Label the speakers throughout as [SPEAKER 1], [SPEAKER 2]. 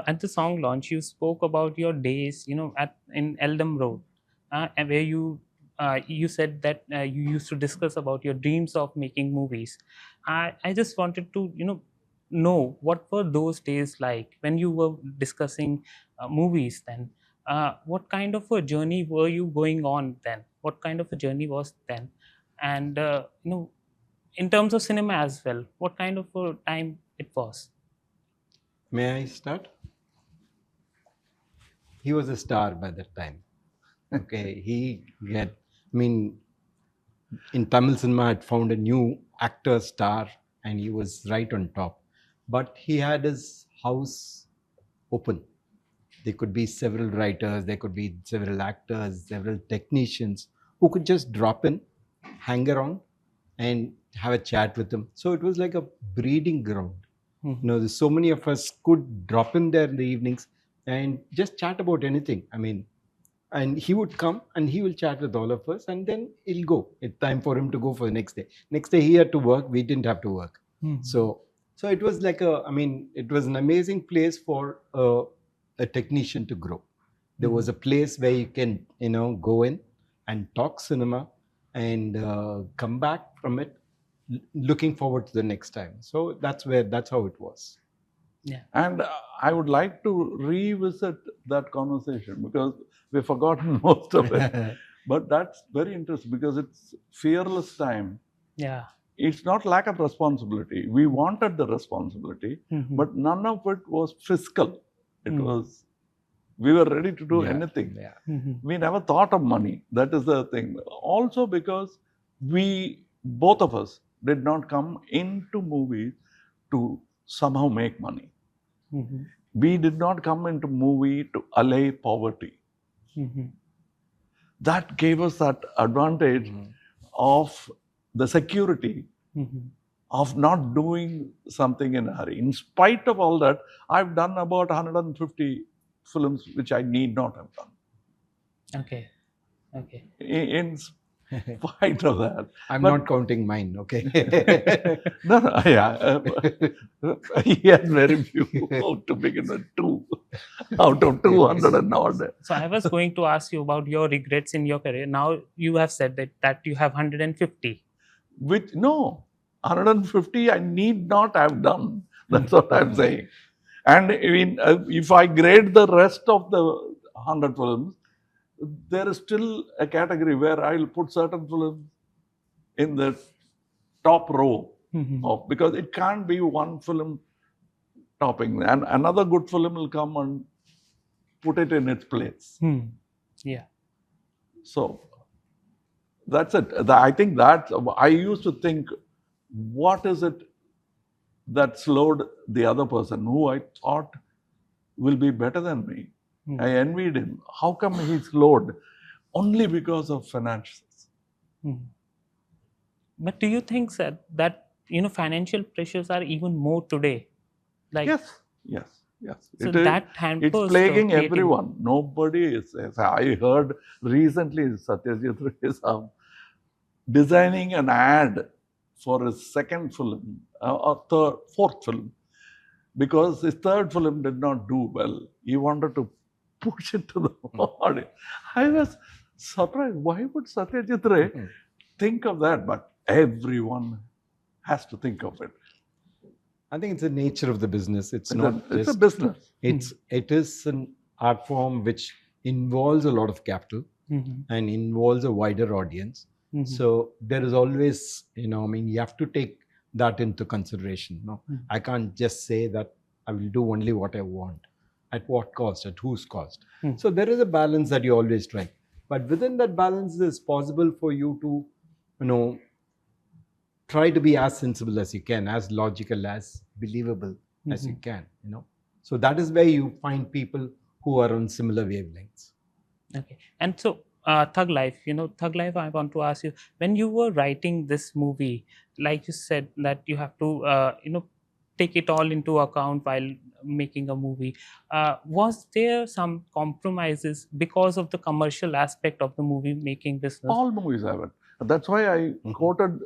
[SPEAKER 1] at the song launch, you spoke about your days, in Eldam Road, and where you said that you used to discuss about your dreams of making movies. I just wanted to, know what were those days like when you were discussing movies then. What kind of a journey were you going on then? What kind of a journey was then? And in terms of cinema as well, what kind of a time it was?
[SPEAKER 2] May I start? He was a star by that time. Okay, I mean, in Tamil cinema, had found a new actor star, and he was right on top. But he had his house open. There could be several writers, there could be several actors, several technicians who could just drop in, hang around, and have a chat with him. So it was like a breeding ground. There's so many of us could drop in there in the evenings and just chat about anything. And he would come and he will chat with all of us, and then he'll go. It's time for him to go for the next day. Next day he had to work. We didn't have to work. So it was like it was an amazing place for a technician to grow. There was a place where you can, go in and talk cinema and come back from it looking forward to the next time. So that's how it was.
[SPEAKER 1] Yeah.
[SPEAKER 3] And I would like to revisit that conversation because we've forgotten most of it. But that's very interesting because it's fearless time.
[SPEAKER 1] Yeah.
[SPEAKER 3] It's not lack of responsibility. We wanted the responsibility, but none of it was fiscal. It was, we were ready to do anything.
[SPEAKER 2] Yeah.
[SPEAKER 3] We never thought of money. That is the thing. Also because both of us did not come into movies to somehow make money. We did not come into movie to allay poverty. That gave us that advantage of the security of not doing something in a hurry. In spite of all that, I've done about 150 films which I need not have done.
[SPEAKER 1] Okay.
[SPEAKER 3] In spite of that.
[SPEAKER 2] I'm not counting mine, okay?
[SPEAKER 3] No, yeah. He has very few to begin with, 2 out of 200 and odd.
[SPEAKER 1] So I was going to ask you about your regrets in your career. Now you have said that you have 150.
[SPEAKER 3] Which, no, 150 I need not have done. That's what I'm saying. And if I grade the rest of the 100 films, there is still a category where I'll put certain films in the top row because it can't be one film topping, and another good film will come and put it in its place.
[SPEAKER 1] Yeah.
[SPEAKER 3] So that's it. I think that I used to think, what is it that slowed the other person who I thought will be better than me? I envied him. How come he slowed? Only because of finances.
[SPEAKER 1] But do you think that financial pressures are even more today? Like
[SPEAKER 3] Yes.
[SPEAKER 1] So that hampers
[SPEAKER 3] it's plaguing
[SPEAKER 1] the creativity.
[SPEAKER 3] everyone. Nobody is. I heard recently Satyajit Ray is designing an ad for his second film or fourth film, because his third film did not do well. He wanted to push it to the audience. I was surprised. Why would Satyajit Ray think of that? But everyone has to think of it.
[SPEAKER 2] I think it's the nature of the business. It's
[SPEAKER 3] a business.
[SPEAKER 2] It is an art form which involves a lot of capital and involves a wider audience. So there is always, you have to take that into consideration. I can't just say that I will do only what I want. At what cost? At whose cost? So there is a balance that you always try. But within that balance, it's possible for you to, try to be as sensible as you can, as logical, as believable as you can, So that is where you find people who are on similar wavelengths.
[SPEAKER 1] Okay. And so Thug Life, I want to ask you, when you were writing this movie, like you said that you have to, take it all into account while making a movie. Was there some compromises because of the commercial aspect of the movie making business?
[SPEAKER 3] All movies have it. That's why I quoted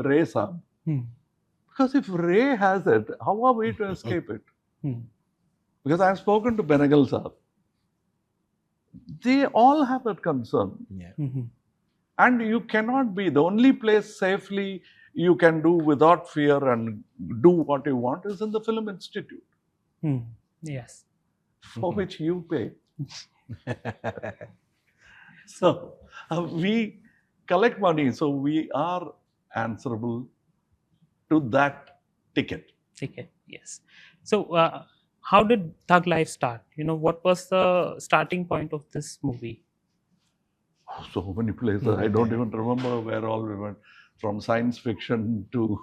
[SPEAKER 3] Ray Saab. Because if Ray has it, how are we to escape it? Because I've spoken to Benegal sir. They all have that concern.
[SPEAKER 2] Yeah.
[SPEAKER 3] And you cannot be, the only place safely you can do without fear and do what you want is in the Film Institute,
[SPEAKER 1] Yes.
[SPEAKER 3] for which you pay. So we collect money, so we are answerable to that ticket.
[SPEAKER 1] Yes. So how did Thug Life start? What was the starting point of this movie?
[SPEAKER 3] So many places. I don't even remember where all we went. From science fiction to.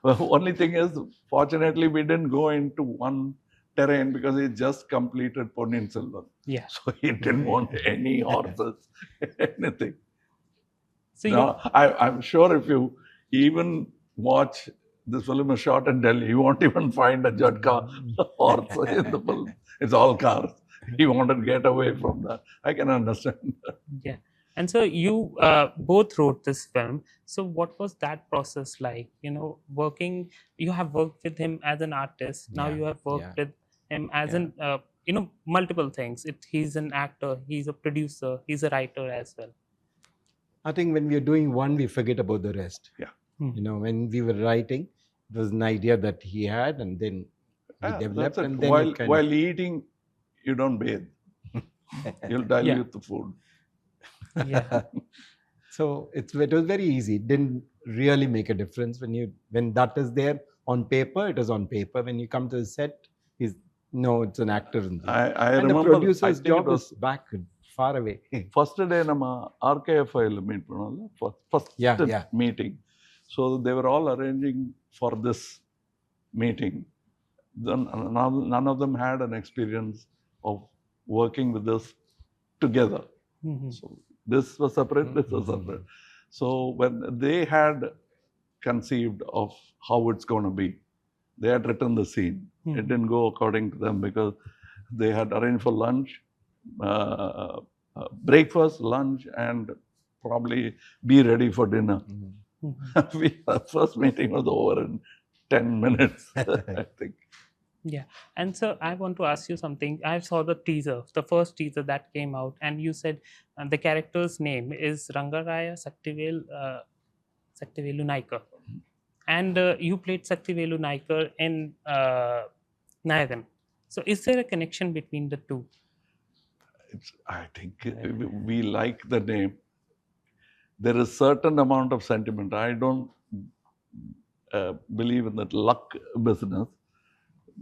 [SPEAKER 3] Only thing is, fortunately, we didn't go into one terrain because he just completed Ponniyin Selvan.
[SPEAKER 1] Yeah.
[SPEAKER 3] So he didn't want any horses, anything.
[SPEAKER 1] So
[SPEAKER 3] Now, I'm sure if you even watch this film is shot in Delhi, you won't even find a Jhatka horse in the film. It's all cars. He wanted to get away from that. I can understand that.
[SPEAKER 1] Yeah. And so you both wrote this film. So what was that process like? You have worked with him as an artist. Now
[SPEAKER 2] Yeah,
[SPEAKER 1] you have worked
[SPEAKER 2] yeah.
[SPEAKER 1] with him as an, multiple things. He's an actor, he's a producer, he's a writer as well.
[SPEAKER 2] I think when we are doing one, we forget about the rest.
[SPEAKER 3] Yeah.
[SPEAKER 2] When we were writing, it was an idea that he had, and then we developed,
[SPEAKER 3] That's it.
[SPEAKER 2] and then
[SPEAKER 3] While,
[SPEAKER 2] it kind
[SPEAKER 3] while eating, you don't bathe. You'll dilute the food.
[SPEAKER 1] Yeah.
[SPEAKER 2] So it was very easy. It didn't really make a difference when that is there on paper. It is on paper. When you come to the set, it's an actor.
[SPEAKER 3] I
[SPEAKER 2] And the
[SPEAKER 3] remember,
[SPEAKER 2] producer's
[SPEAKER 3] I think
[SPEAKER 2] job
[SPEAKER 3] it was
[SPEAKER 2] is back far away.
[SPEAKER 3] first day nama RKFI meet pannolla. First
[SPEAKER 2] Yeah.
[SPEAKER 3] meeting. So they were all arranging for this meeting. Then none of them had an experience of working with us together. So this was separate, this was separate. So when they had conceived of how it's going to be, they had written the scene. It didn't go according to them because they had arranged for lunch, breakfast, lunch, and probably be ready for dinner. Our first meeting was over in 10 minutes, I think.
[SPEAKER 1] Yeah. And so I want to ask you something. I saw the teaser, the first teaser that came out, and you said the character's name is Rangaraya Saktivelu Naikar. And you played Saktivelu Naikar in Nayagan. So is there a connection between the two?
[SPEAKER 3] I think we like the name. There is certain amount of sentiment. I don't believe in that luck business,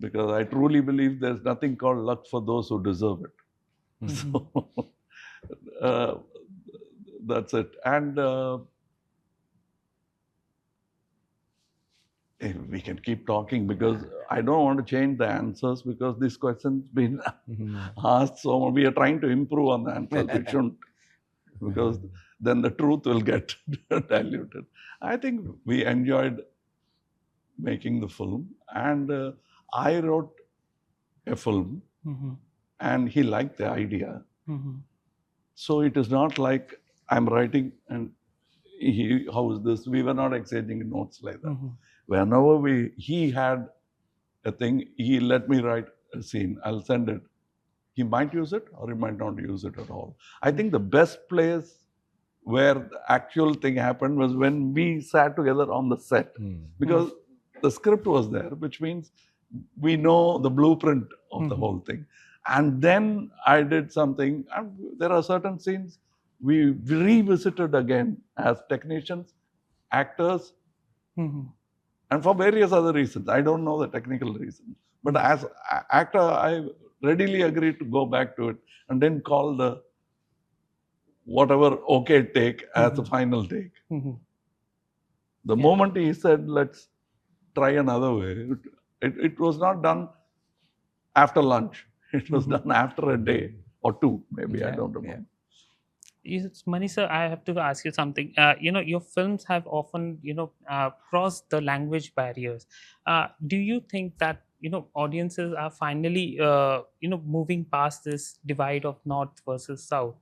[SPEAKER 3] because I truly believe there's nothing called luck for those who deserve it. So that's it. And we can keep talking because I don't want to change the answers because this question's been asked so much. We are trying to improve on the answers. We shouldn't, because then the truth will get diluted. I think we enjoyed making the film, and I wrote a film and he liked the idea. So it is not like I'm writing and how is this? We were not exchanging notes like that. Whenever he had a thing, he let me write a scene. I'll send it. He might use it or he might not use it at all. I think the best place where the actual thing happened was when we sat together on the set, because the script was there, which means we know the blueprint of the whole thing. And then I did something, and there are certain scenes we revisited again as technicians, actors, and for various other reasons. I don't know the technical reasons. But as actor, I readily agreed to go back to it and then call the whatever okay take as the final take. The moment he said, let's try another way, it was not done after lunch. It was done after a day or two, maybe. I don't remember.
[SPEAKER 1] Yes, Manisha, I have to ask you something. Your films have often, crossed the language barriers. Do you think that, audiences are finally, moving past this divide of North versus South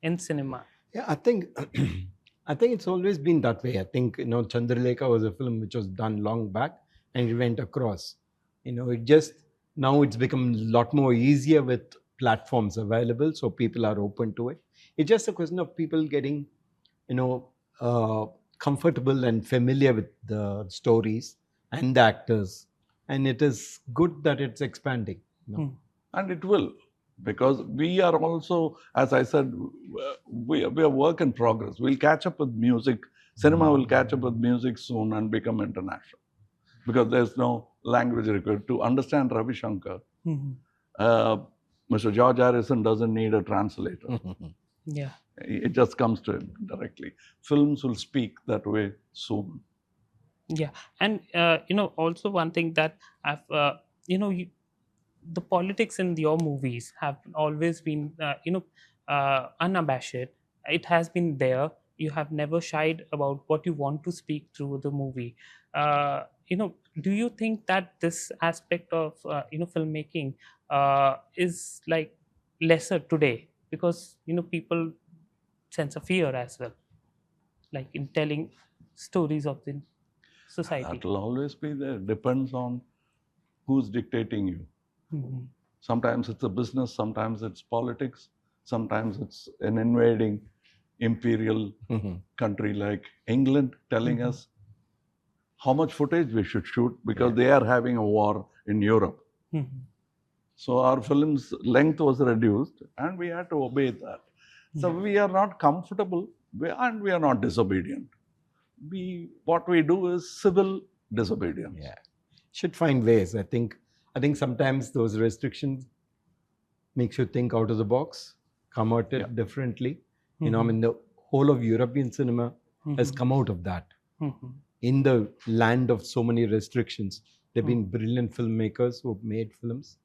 [SPEAKER 1] in cinema?
[SPEAKER 2] Yeah, I think it's always been that way. I think, Chandralekha was a film which was done long back and it went across. It just Now it's become a lot more easier with platforms available, so people are open to it. It's just a question of people getting, you know, comfortable and familiar with the stories and the actors, and it is good that it's expanding.
[SPEAKER 3] And it will, because we are also, as I said, we are work in progress. We'll catch up with music. Cinema will catch up with music soon and become international, because there's no language required. To understand Ravi Shankar, Mr. George Harrison doesn't need a translator.
[SPEAKER 1] Yeah.
[SPEAKER 3] It just comes to him directly. Films will speak that way soon.
[SPEAKER 1] Yeah. And also one thing that I've the politics in your movies have always been unabashed. It has been there. You have never shied about what you want to speak through the movie. Do you think that this aspect of filmmaking is like lesser today, because people sense a fear as well, like in telling stories of the society?
[SPEAKER 3] That will always be there. Depends on who's dictating you.
[SPEAKER 1] Mhm.
[SPEAKER 3] Sometimes it's a business, sometimes it's politics, sometimes it's an invading imperial country like England telling us how much footage we should shoot, because they are having a war in Europe.
[SPEAKER 1] Mhm.
[SPEAKER 3] So our film's length was reduced and we had to obey that. So we are not comfortable and we are not disobedient. What we do is civil disobedience.
[SPEAKER 2] Yeah, should find ways. I think sometimes those restrictions makes you think out of the box, come at it differently. I mean, the whole of European cinema has come out of that. In the land of so many restrictions, there have been brilliant filmmakers who have made films.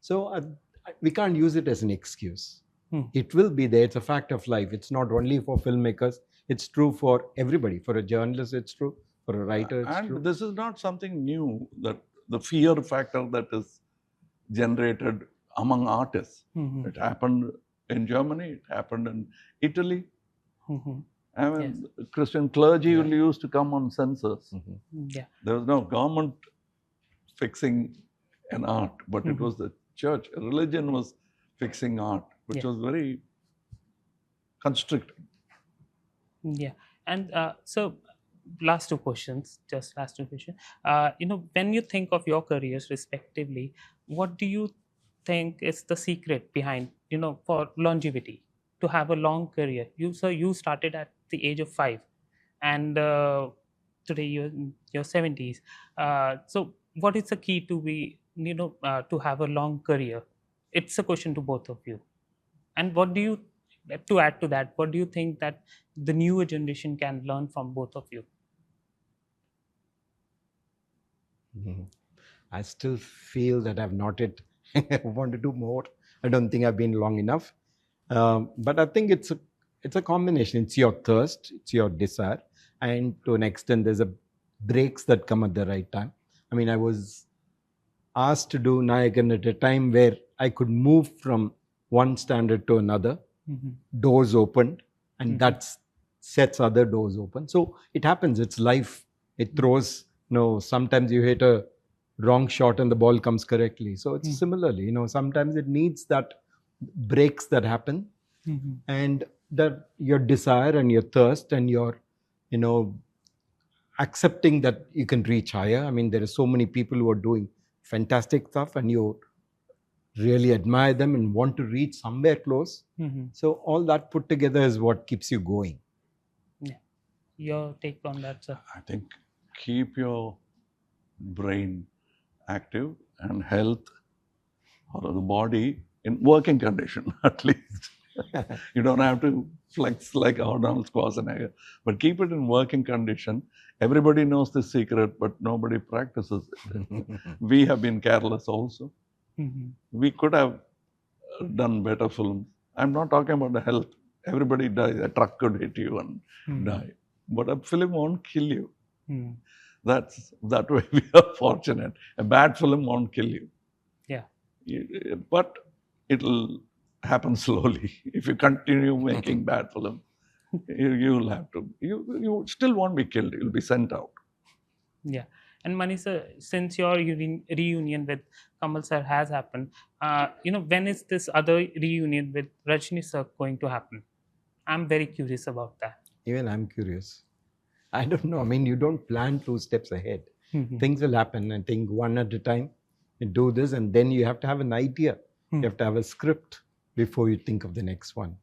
[SPEAKER 2] So we can't use it as an excuse. It will be there. It's a fact of life. It's not only for filmmakers. It's true for everybody. For a journalist, it's true. For a writer, it's
[SPEAKER 3] And
[SPEAKER 2] true.
[SPEAKER 3] this is not something new, that the fear factor that is generated among artists. It happened in Germany, it happened in Italy. I mean, Christian clergy used to come on censors.
[SPEAKER 1] Yeah.
[SPEAKER 3] There was no government fixing an art, but it was the church. Religion was fixing art, which was very constricting.
[SPEAKER 1] Yeah. And so last two questions, just last two questions. When you think of your careers respectively, what do you think is the secret behind, for longevity, to have a long career? You started at the age of 5, and today you're in your 70s. So what is the key to be, to have a long career? It's a question to both of you. And what do you, to add to that, what do you think that the newer generation can learn from both of you?
[SPEAKER 2] I still feel that I've not yet want to do more. I don't think I've been long enough. But I think it's a combination. It's your thirst, it's your desire, and to an extent, there's a breaks that come at the right time. I mean, I was asked to do Nayakan at a time where I could move from one standard to another. Doors opened, and that sets other doors open. So it happens. It's life. It throws. Sometimes you hit a wrong shot and the ball comes correctly. So it's similarly, sometimes it needs that breaks that happen, and that your desire and your thirst and your, accepting that you can reach higher. I mean, there are so many people who are doing fantastic stuff, and you really admire them and want to reach somewhere close. So all that put together is what keeps you going.
[SPEAKER 1] Yeah. Your take on that, sir?
[SPEAKER 3] I think keep your brain active and health, or the body in working condition at least. You don't have to flex like Arnold Schwarzenegger, but keep it in working condition. Everybody knows this secret, but nobody practices it. We have been careless also. We could have done better films. I'm not talking about the health. Everybody dies. A truck could hit you and die. But a film won't kill you. That way we are fortunate. A bad film won't kill you.
[SPEAKER 1] Yeah.
[SPEAKER 3] But it'll happen slowly. If you continue making bad film, you'll have to. You still won't be killed. You'll be sent out.
[SPEAKER 1] Yeah. And Manisha, since your reunion with Kamal sir has happened, when is this other reunion with Rajni sir going to happen? I'm very curious about that.
[SPEAKER 2] Even I'm curious. I don't know. I mean, you don't plan 2 steps ahead. Things will happen. I think one at a time. You do this, and then you have to have an idea. You have to have a script before you think of the next one.